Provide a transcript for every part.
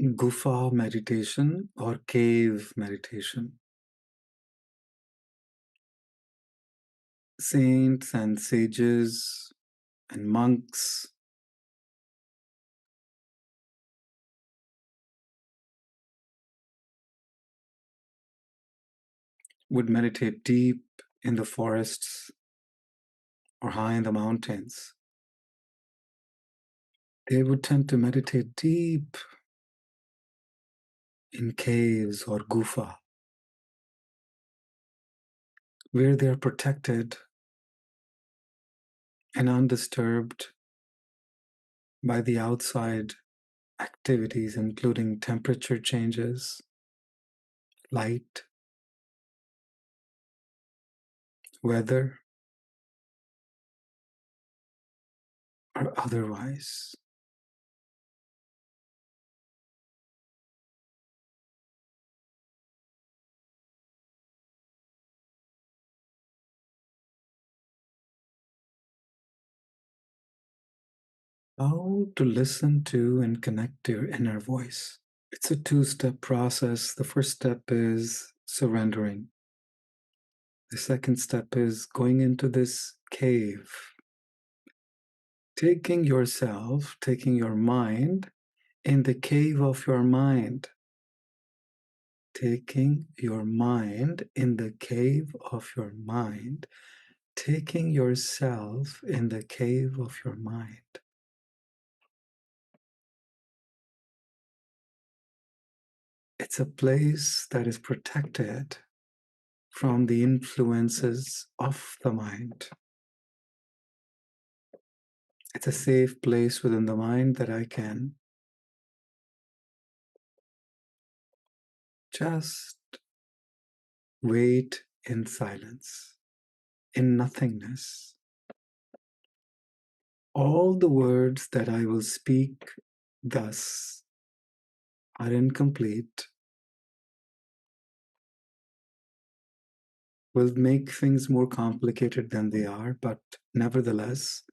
Gufaa meditation or cave meditation. Saints and sages and monks would meditate deep in the forests or high in the mountains. They would tend to meditate deep in caves or gufa, where they are protected and undisturbed by the outside activities, including temperature changes, light, weather, or otherwise. How to listen to and connect to your inner voice. It's a two-step process. The first step is surrendering. The second step is going into this cave, taking yourself, taking your mind in the cave of your mind, taking your mind in the cave of your mind, taking yourself in the cave of your mind. It's a place that is protected from the influences of the mind. It's a safe place within the mind that I can just wait in silence, in nothingness. All the words that I will speak thus are incomplete, will make things more complicated than they are, but nevertheless,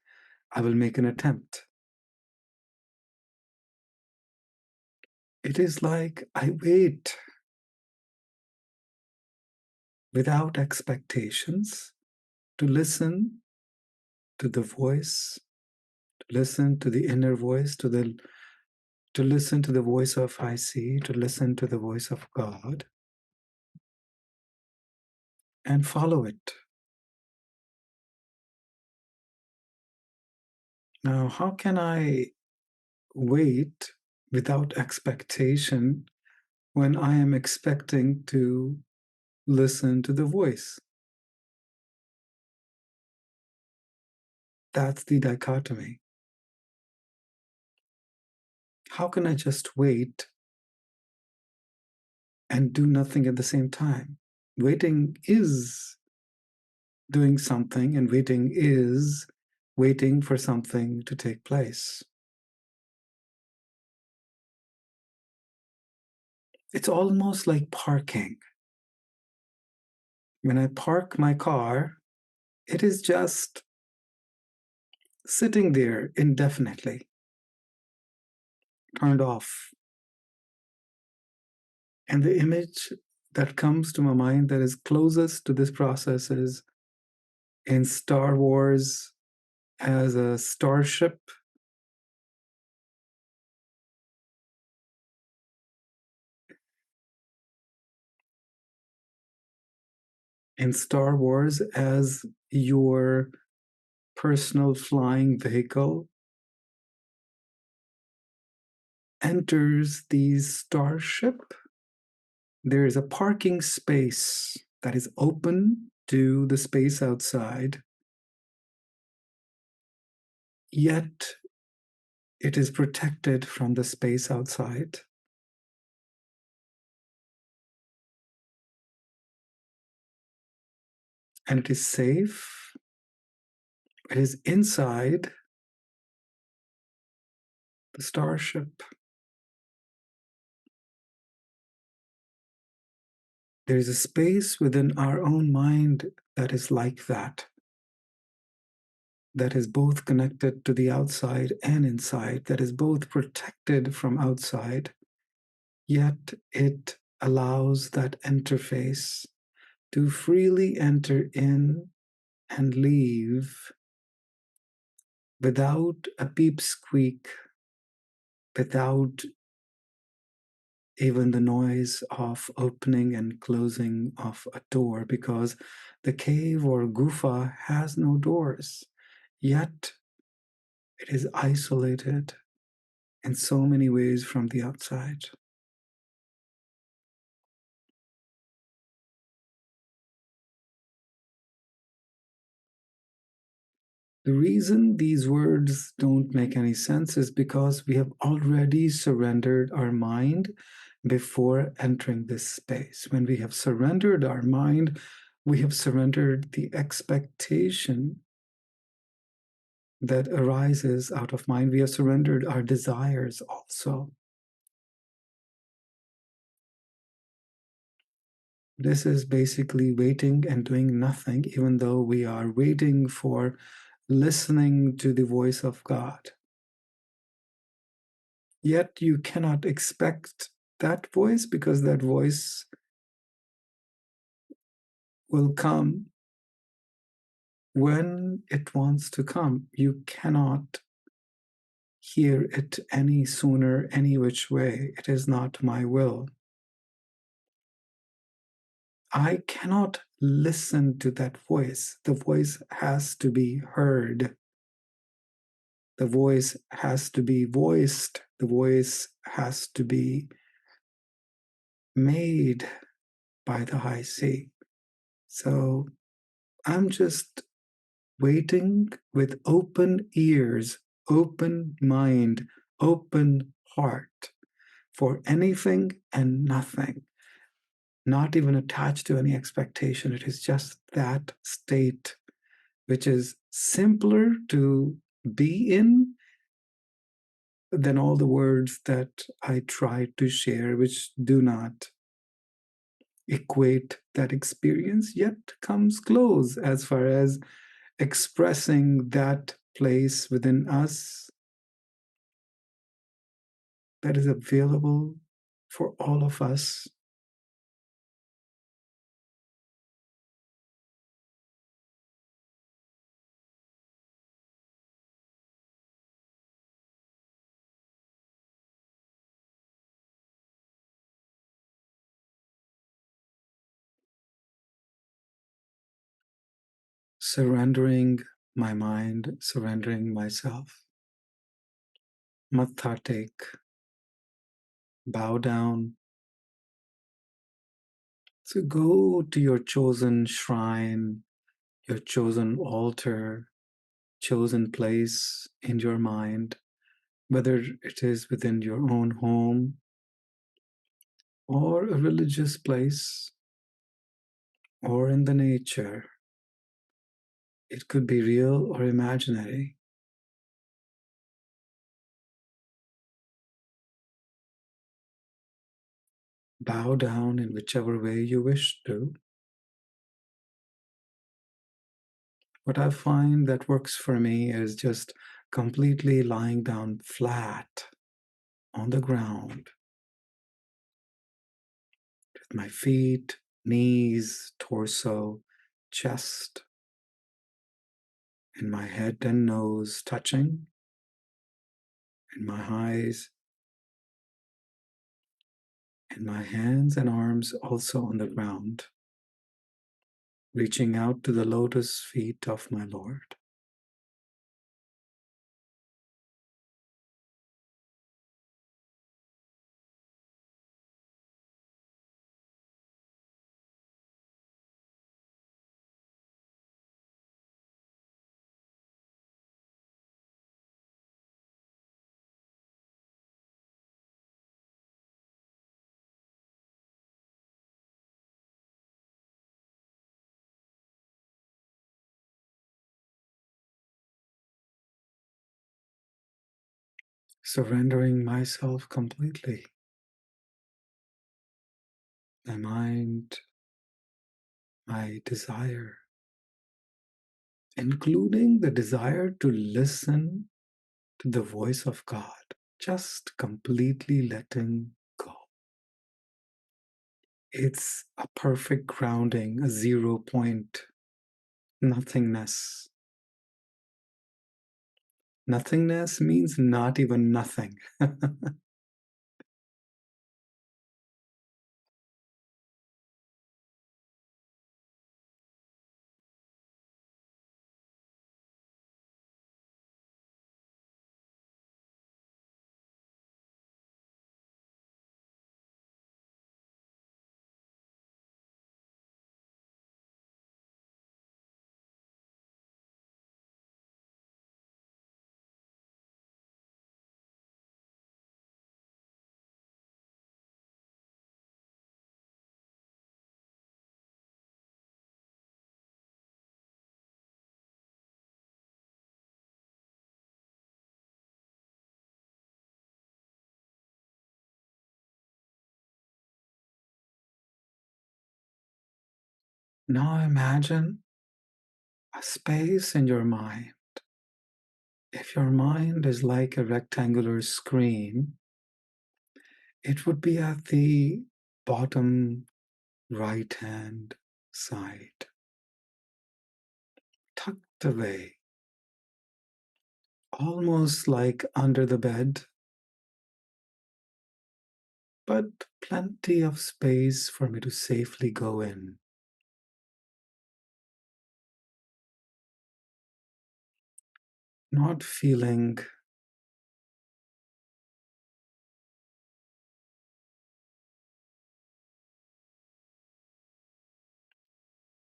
I will make an attempt. It is like I wait without expectations to listen to the voice, to listen to the inner voice, to listen to the voice of I see, to listen to the voice of God, and follow it. Now, how can I wait without expectation when I am expecting to listen to the voice? That's the dichotomy. How can I just wait and do nothing at the same time? Waiting is doing something, and waiting is waiting for something to take place. It's almost like parking. When I park my car, it is just sitting there indefinitely, turned off. And the image that comes to my mind that is closest to this process is in Star Wars as a starship. In Star Wars as your personal flying vehicle enters the starship. There is a parking space that is open to the space outside, yet it is protected from the space outside. And it is safe. It is inside the starship. There is a space within our own mind that is like that is both connected to the outside and inside, that is both protected from outside yet it allows that interface to freely enter in and leave without a peep squeak, without even the noise of opening and closing of a door, because the cave or Gufaa has no doors, yet it is isolated in so many ways from the outside. The reason these words don't make any sense is because we have already surrendered our mind before entering this space. When we have surrendered our mind, we have surrendered the expectation that arises out of mind. We have surrendered our desires also. This is basically waiting and doing nothing, even though we are waiting for listening to the voice of God. Yet you cannot expect that voice, because that voice will come when it wants to come. You cannot hear it any sooner, any which way. It is not my will. I cannot listen to that voice. The voice has to be heard. The voice has to be voiced. The voice has to be made by the high sea. So I'm just waiting with open ears, open mind, open heart for anything and nothing, not even attached to any expectation. It is just that state, which is simpler to be in than all the words that I try to share, which do not equate that experience, yet comes close as far as expressing that place within us that is available for all of us. Surrendering my mind, surrendering myself. Matha take, bow down. So go to your chosen shrine, your chosen altar, chosen place in your mind, whether it is within your own home or a religious place or in the nature. It could be real or imaginary. Bow down in whichever way you wish to. What I find that works for me is just completely lying down flat on the ground with my feet, knees, torso, chest, and my head and nose touching, and my eyes, and my hands and arms also on the ground, reaching out to the lotus feet of my Lord. Surrendering myself completely, my mind, my desire, including the desire to listen to the voice of God, just completely letting go. It's a perfect grounding, a 0 point, nothingness. Nothingness means not even nothing. Now imagine a space in your mind. If your mind is like a rectangular screen, it would be at the bottom right hand side, tucked away, almost like under the bed, but plenty of space for me to safely go in. Not feeling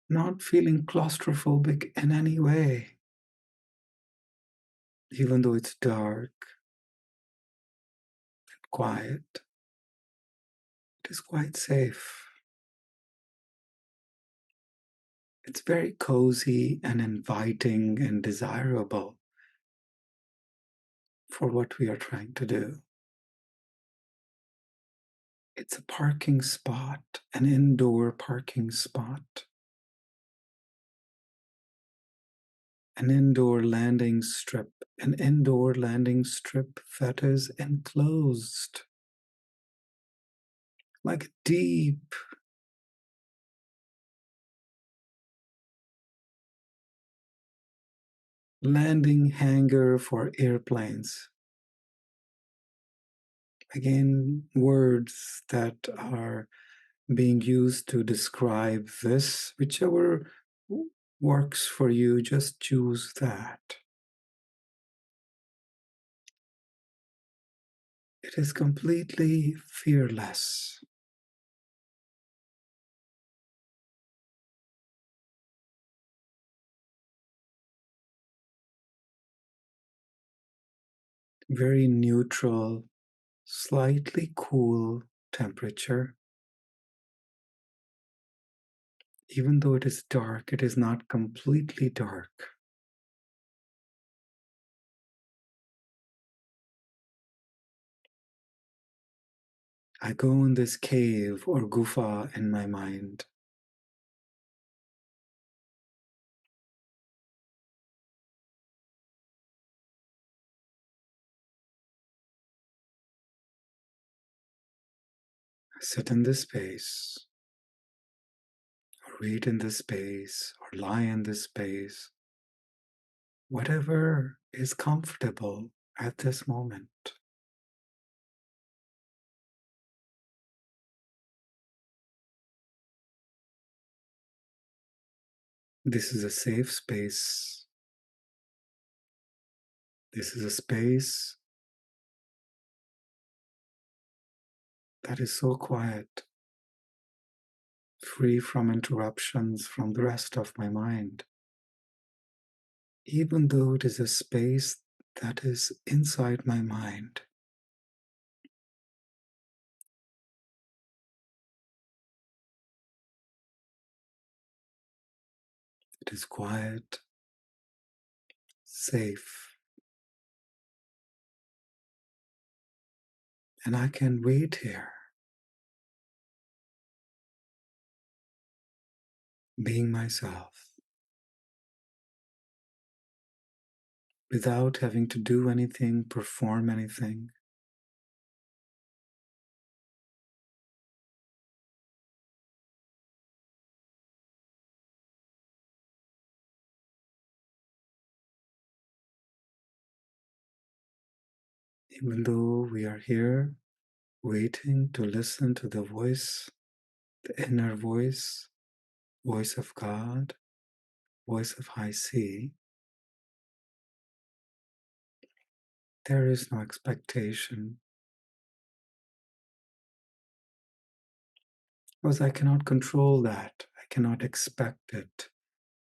not feeling claustrophobic in any way, even though it's dark, quiet. It is quite safe. It's very cozy and inviting and desirable for what we are trying to do. It's a parking spot, an indoor parking spot, an indoor landing strip that is enclosed, like a deep landing hangar for airplanes. Again, words that are being used to describe this, whichever works for you, just choose that. It is completely fearless. Very neutral, slightly cool temperature. Even though it is dark, it is not completely dark. I go in this cave or Gufaa in my mind. I sit in this space, or read in this space, or lie in this space. Whatever is comfortable at this moment. This is a safe space. This is a space that is so quiet, free from interruptions from the rest of my mind. Even though it is a space that is inside my mind, it is quiet, safe, and I can wait here, being myself, without having to do anything, perform anything. Even though we are here waiting to listen to the voice, the inner voice, voice of God, voice of High Sea, there is no expectation. Because I cannot control that. I cannot expect it.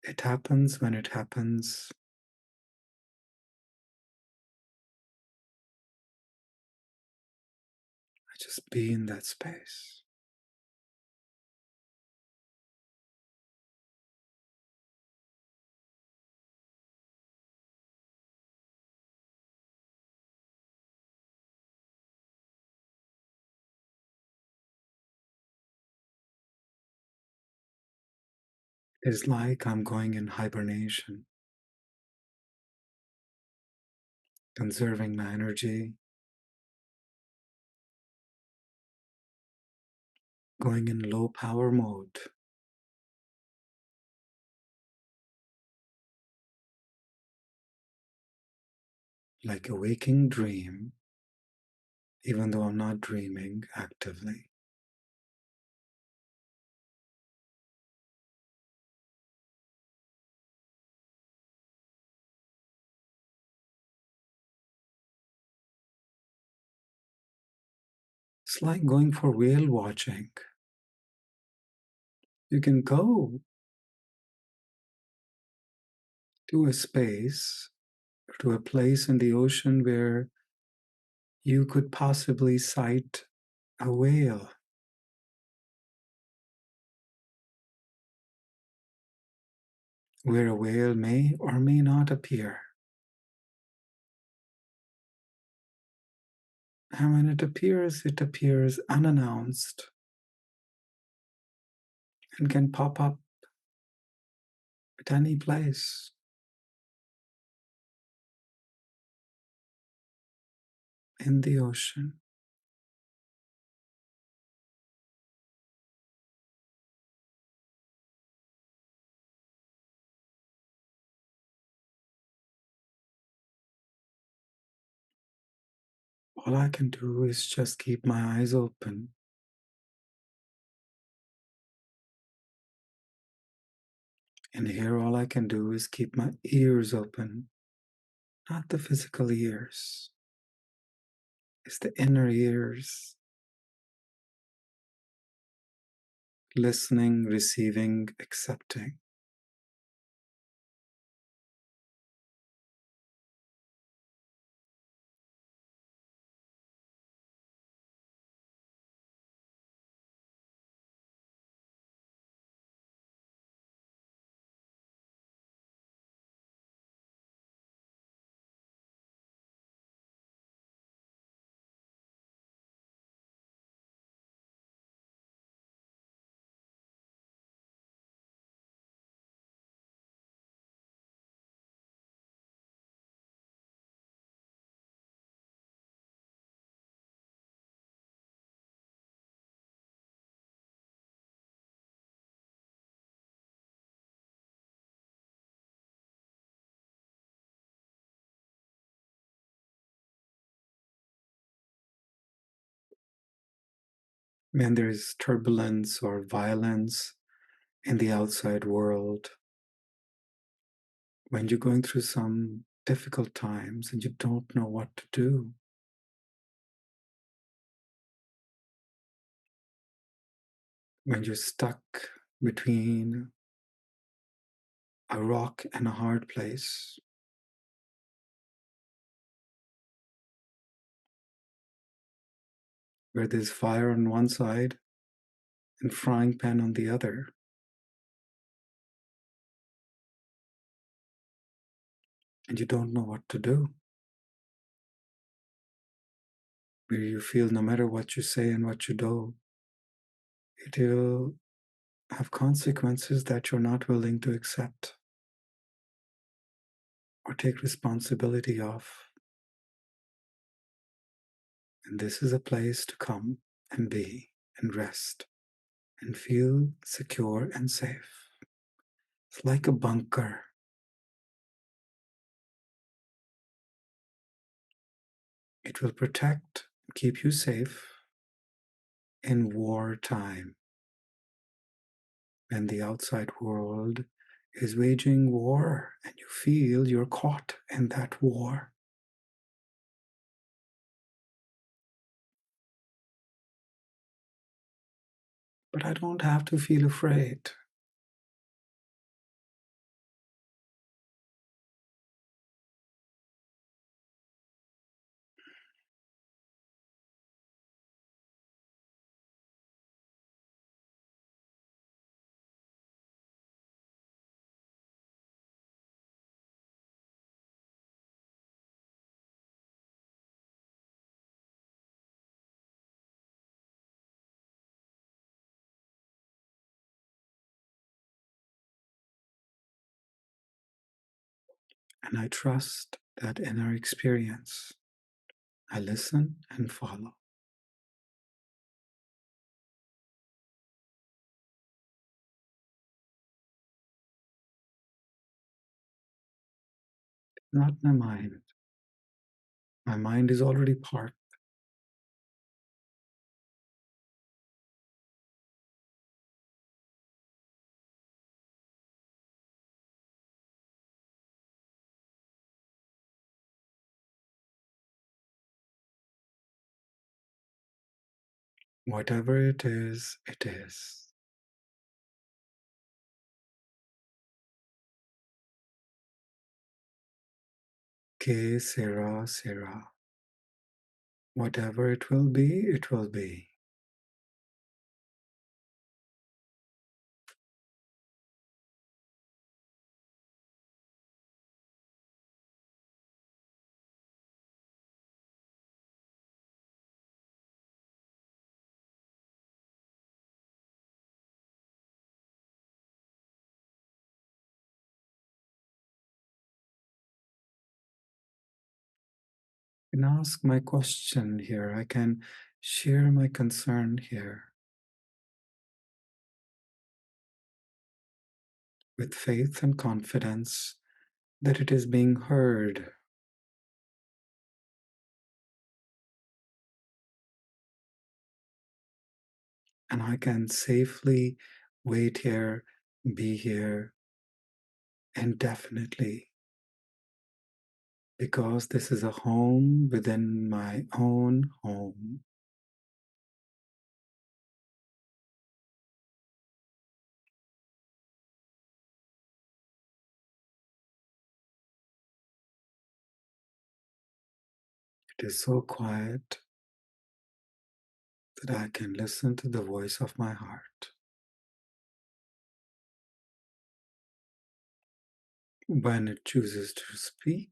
It happens when it happens. I just be in that space. It's like I'm going in hibernation, conserving my energy, going in low power mode, like a waking dream, even though I'm not dreaming actively. It's like going for whale watching. You can go to a space, to a place in the ocean where you could possibly sight a whale, where a whale may or may not appear. And when it appears unannounced and can pop up at any place. In the ocean. All I can do is just keep my eyes open. And here, all I can do is keep my ears open, not the physical ears, it's the inner ears, listening, receiving, accepting. When there is turbulence or violence in the outside world, when you're going through some difficult times and you don't know what to do, when you're stuck between a rock and a hard place, where there's fire on one side and frying pan on the other, and you don't know what to do, where you feel no matter what you say and what you do, it will have consequences that you're not willing to accept or take responsibility of. And this is a place to come and be and rest and feel secure and safe. It's like a bunker. It will protect, keep you safe in wartime, when the outside world is waging war and you feel you're caught in that war. But I don't have to feel afraid. And I trust that inner experience. I listen and follow. Not my mind. My mind is already parked. Whatever it is, it is. Que sera, sera. Whatever it will be, it will be. I can ask my question here. I can share my concern here with faith and confidence that it is being heard. And I can safely wait here, be here indefinitely, because this is a home within my own home. It is so quiet that I can listen to the voice of my heart. When it chooses to speak,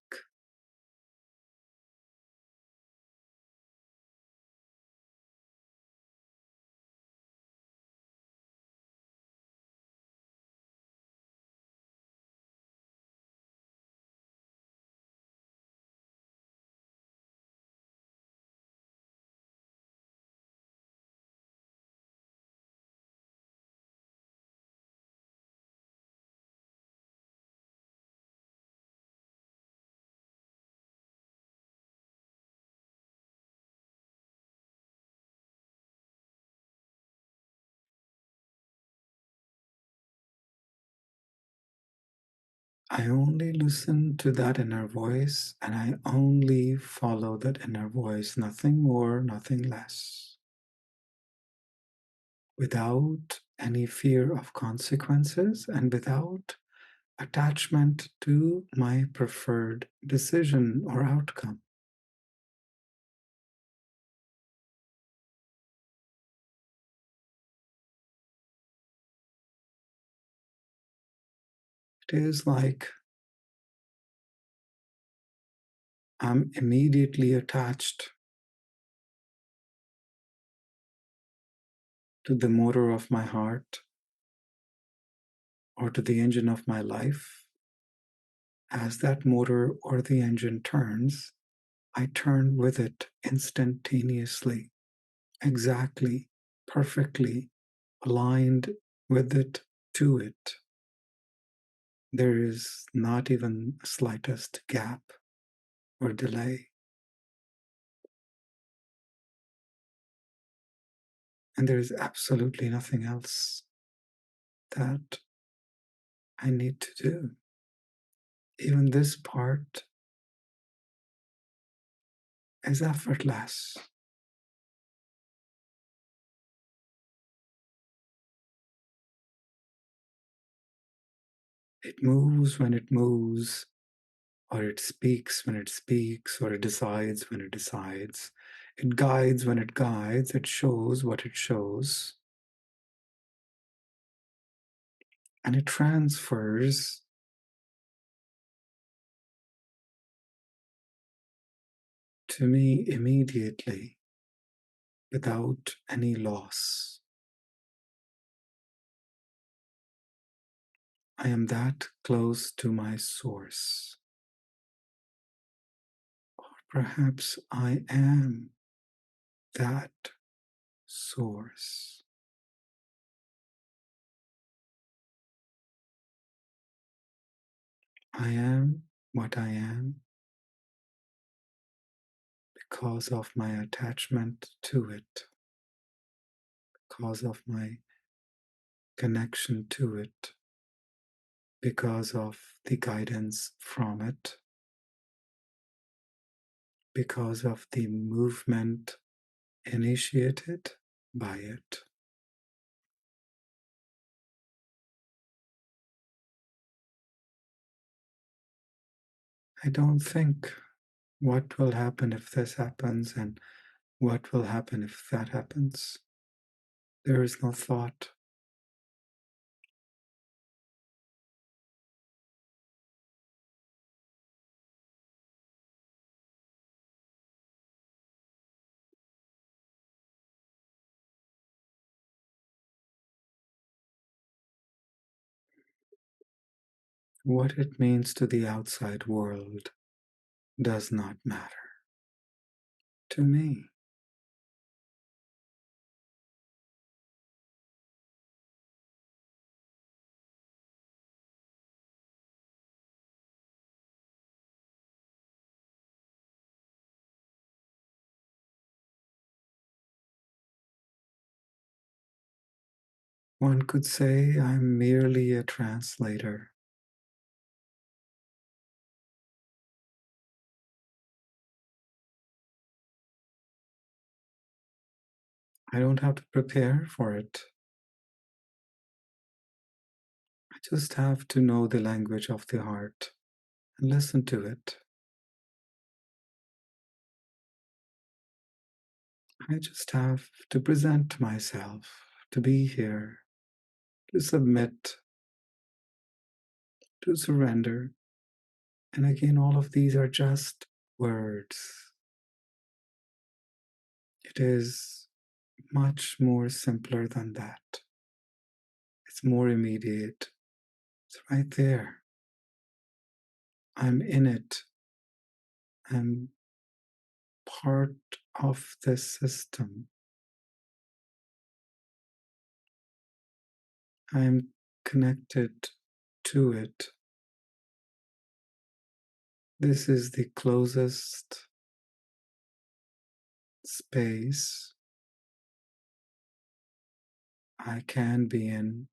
I only listen to that inner voice and I only follow that inner voice, nothing more, nothing less, without any fear of consequences and without attachment to my preferred decision or outcome. It is like I'm immediately attached to the motor of my heart or to the engine of my life. As that motor or the engine turns, I turn with it instantaneously, exactly, perfectly aligned with it, to it. There is not even a slightest gap or delay. And there is absolutely nothing else that I need to do. Even this part is effortless. It moves when it moves, or it speaks when it speaks, or it decides when it decides. It guides when it guides, it shows what it shows, and it transfers to me immediately without any loss. I am that close to my source. Or perhaps I am that source. I am what I am because of my attachment to it, because of my connection to it, because of the guidance from it, because of the movement initiated by it. I don't think what will happen if this happens and what will happen if that happens. There is no thought. What it means to the outside world does not matter to me. One could say I'm merely a translator. I don't have to prepare for it. I just have to know the language of the heart and listen to it. I just have to present myself, to be here, to submit, to surrender. And again, all of these are just words. It is much more simpler than that. It's more immediate. It's right there. I'm in it. I'm part of this system. I'm connected to it. This is the closest space I can be in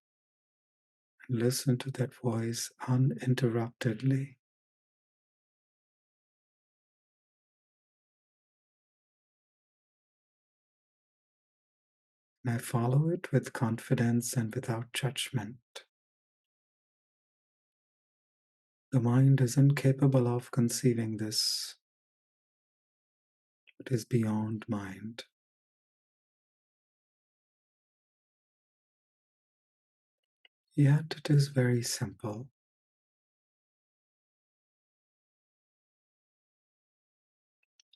and listen to that voice uninterruptedly. And I follow it with confidence and without judgment. The mind is incapable of conceiving this. It is beyond mind. Yet it is very simple.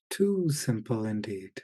Too simple indeed.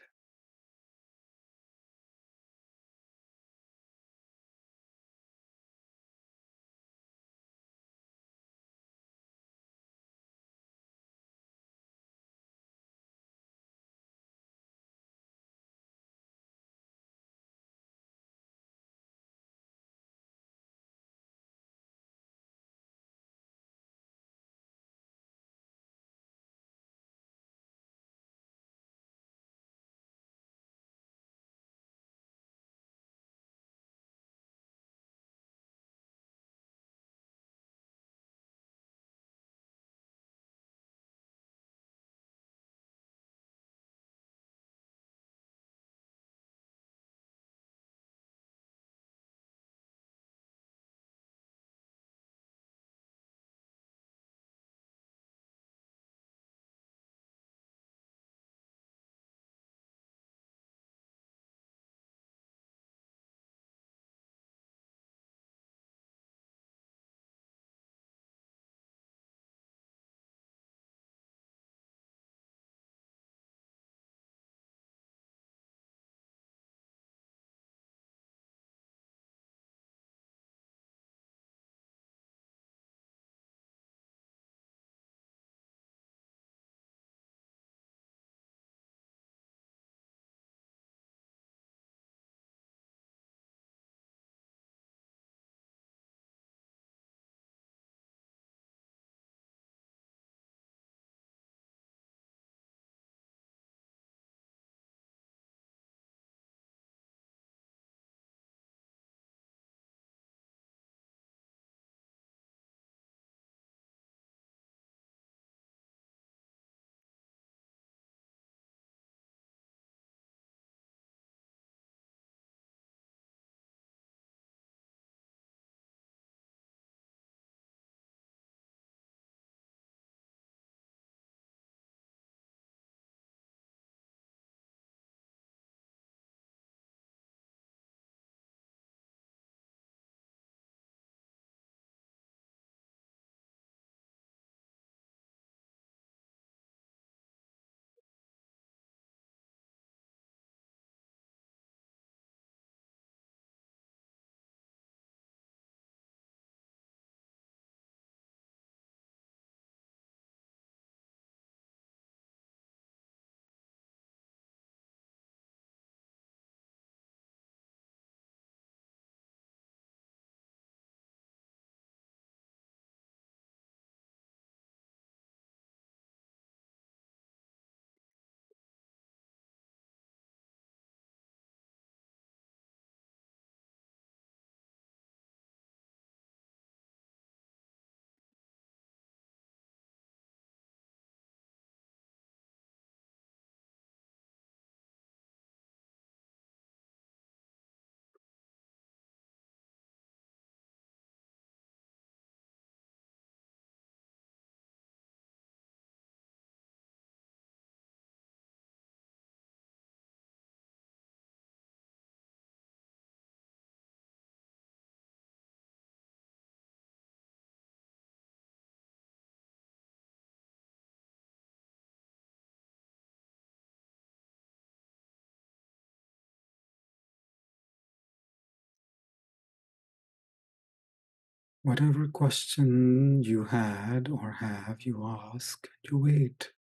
Whatever question you had or have, you ask, you wait.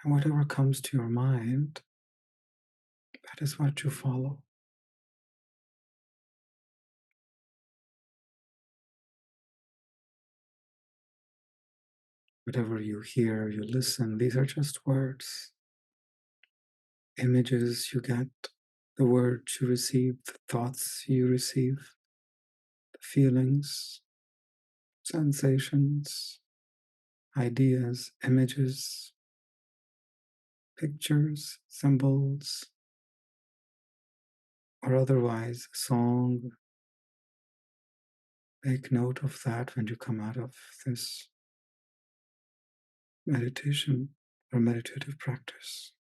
And whatever comes to your mind, that is what you follow. Whatever you hear, you listen, these are just words, images you get, the words you receive, the thoughts you receive, the feelings, sensations, ideas, images, pictures, symbols, or otherwise a song. Make note of that when you come out of this meditation or meditative practice.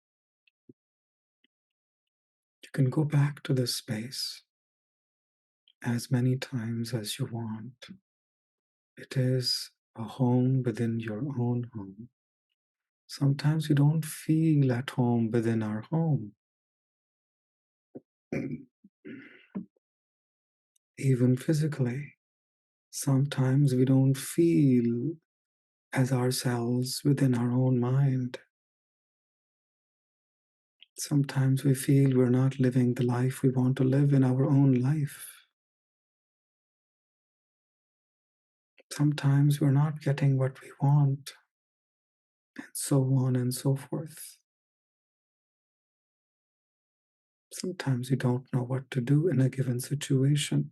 You can go back to this space as many times as you want. It is a home within your own home. Sometimes we don't feel at home within our home. Even physically, sometimes we don't feel as ourselves within our own mind. Sometimes we feel we're not living the life we want to live in our own life. Sometimes we're not getting what we want, and so on and so forth. Sometimes we don't know what to do in a given situation,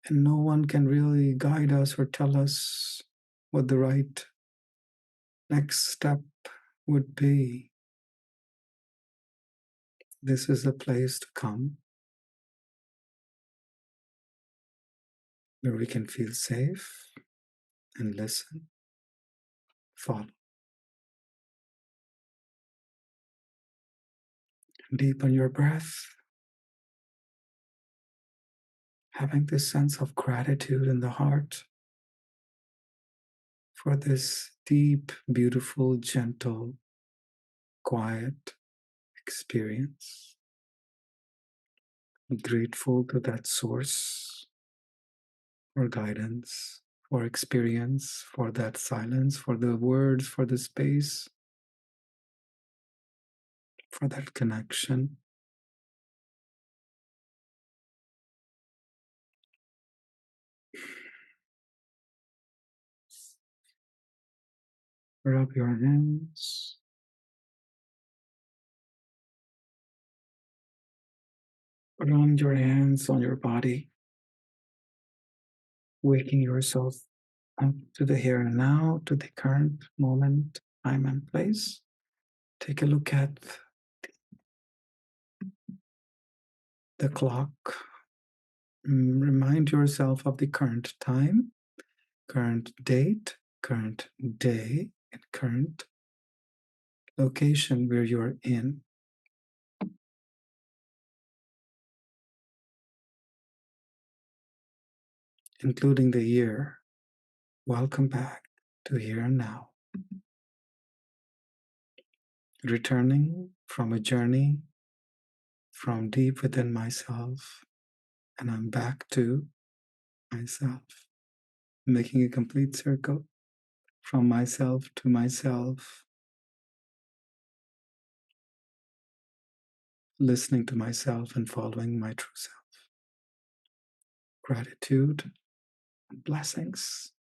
and no one can really guide us or tell us what the right next step would be. This is a place to come where we can feel safe and listen, follow. Deepen your breath, having this sense of gratitude in the heart for this deep, beautiful, gentle, quiet experience. Be grateful to that source for guidance, for experience, for that silence, for the words, for the space, for that connection. Rub your hands. Run your hands on your body, waking yourself up to the here and now, to the current moment, time, and place. Take a look at the clock. Remind yourself of the current time, current date, current day, and current location where you're in. Including the year. Welcome back to here and now. Returning from a journey from deep within myself, and I'm back to myself, making a complete circle from myself to myself, listening to myself and following my true self. Gratitude and blessings.